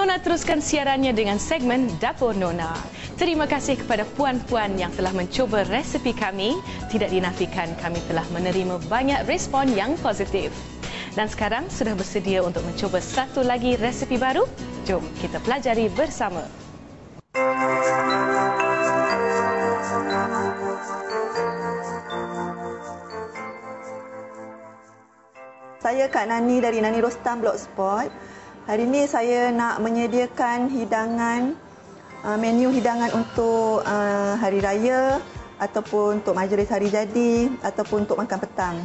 Nona teruskan siarannya dengan segmen Dapur Nona. Terima kasih kepada puan-puan yang telah mencuba resepi kami. Tidak dinafikan kami telah menerima banyak respon yang positif. Dan sekarang sudah bersedia untuk mencuba satu lagi resepi baru? Jom kita pelajari bersama. Saya Kak Nani dari Nani Rostam Blogspot. Hari ini saya nak menyediakan hidangan, menu hidangan untuk hari raya ataupun untuk majlis hari jadi ataupun untuk makan petang.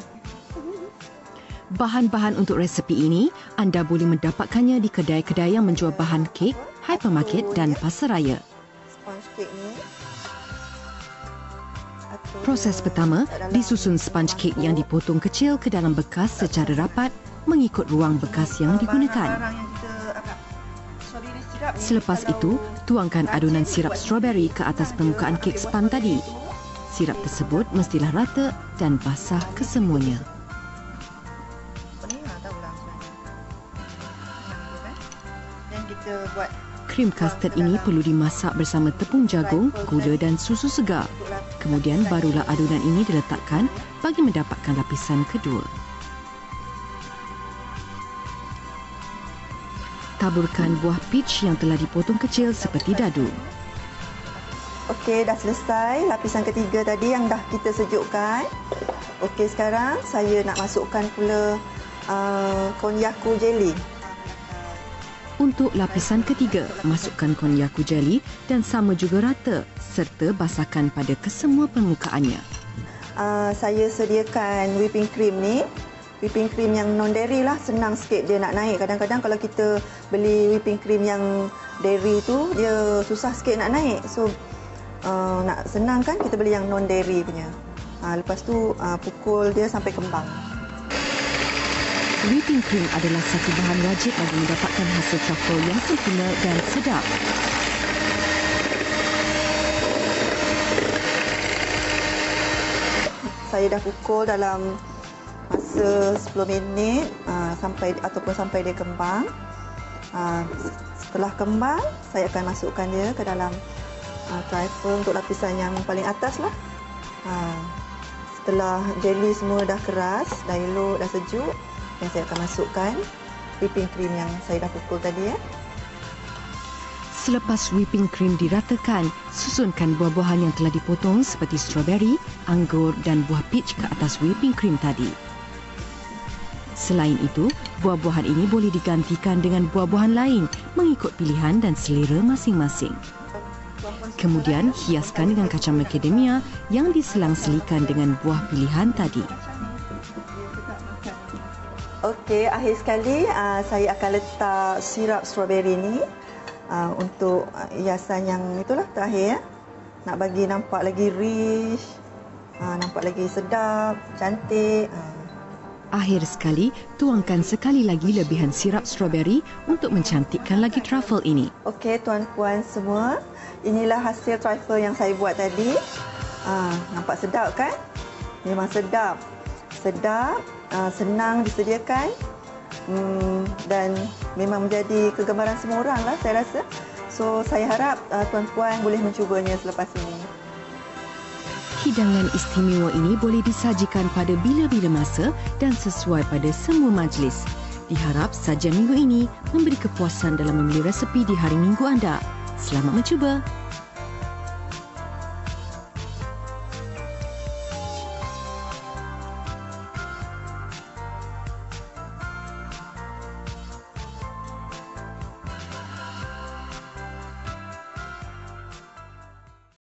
Bahan-bahan untuk resepi ini anda boleh mendapatkannya di kedai-kedai yang menjual bahan kek, hypermarket dan pasaraya. Sponge cake ni. Proses pertama, disusun sponge cake yang dipotong kecil ke dalam bekas secara rapat mengikut ruang bekas yang digunakan. Selepas itu, tuangkan adunan sirap strawberry ke atas permukaan kek spun tadi. Sirap tersebut mestilah rata dan basah kesemuanya. Krim custard ini perlu dimasak bersama tepung jagung, gula dan susu segar. Kemudian barulah adunan ini diletakkan bagi mendapatkan lapisan kedua. Taburkan buah peach yang telah dipotong kecil seperti dadu. Okey, dah selesai lapisan ketiga tadi yang dah kita sejukkan. Okey, sekarang saya nak masukkan pula konnyaku jelly. Untuk lapisan ketiga, masukkan konnyaku jelly dan sama juga rata serta basahkan pada kesemua permukaannya. Saya sediakan whipping cream ni. Whipping cream yang non-dairy lah, senang sikit dia nak naik. Kadang-kadang kalau kita beli whipping cream yang dairy tu, dia susah sikit nak naik. So, nak senang kan kita beli yang non-dairy punya. Lepas tu, pukul dia sampai kembang. Whipping cream adalah satu bahan wajib bagi mendapatkan hasil truffle yang sempurna dan sedap. Saya dah pukul dalam masa 10 minit sampai dia kembang. Setelah kembang, saya akan masukkan dia ke dalam trifle untuk lapisan yang paling atas lah. Setelah jelly semua dah keras, dah elok, dah sejuk, dan saya akan masukkan whipping cream yang saya dah pukul tadi. Selepas whipping cream diratakan, susunkan buah-buahan yang telah dipotong seperti strawberry, anggur dan buah peach ke atas whipping cream tadi. Selain itu, buah-buahan ini boleh digantikan dengan buah-buahan lain mengikut pilihan dan selera masing-masing. Kemudian, hiaskan dengan kacang macadamia yang diselang-selikan dengan buah pilihan tadi. Okey, akhir sekali saya akan letak sirap strawberry ni untuk hiasan yang itulah terakhir. Nak bagi nampak lagi rich, nampak lagi sedap, cantik. Akhir sekali, tuangkan sekali lagi lebihan sirap strawberry untuk mencantikkan lagi truffle ini. Okey, tuan-puan semua, inilah hasil truffle yang saya buat tadi. Nampak sedap kan? Memang sedap. Sedap, senang disediakan dan memang menjadi kegemaran semua orang lah saya rasa. So, saya harap tuan-puan boleh mencubanya selepas ini. Hidangan istimewa ini boleh disajikan pada bila-bila masa dan sesuai pada semua majlis. Diharap sajian minggu ini memberi kepuasan dalam memilih resepi di hari minggu anda. Selamat mencuba!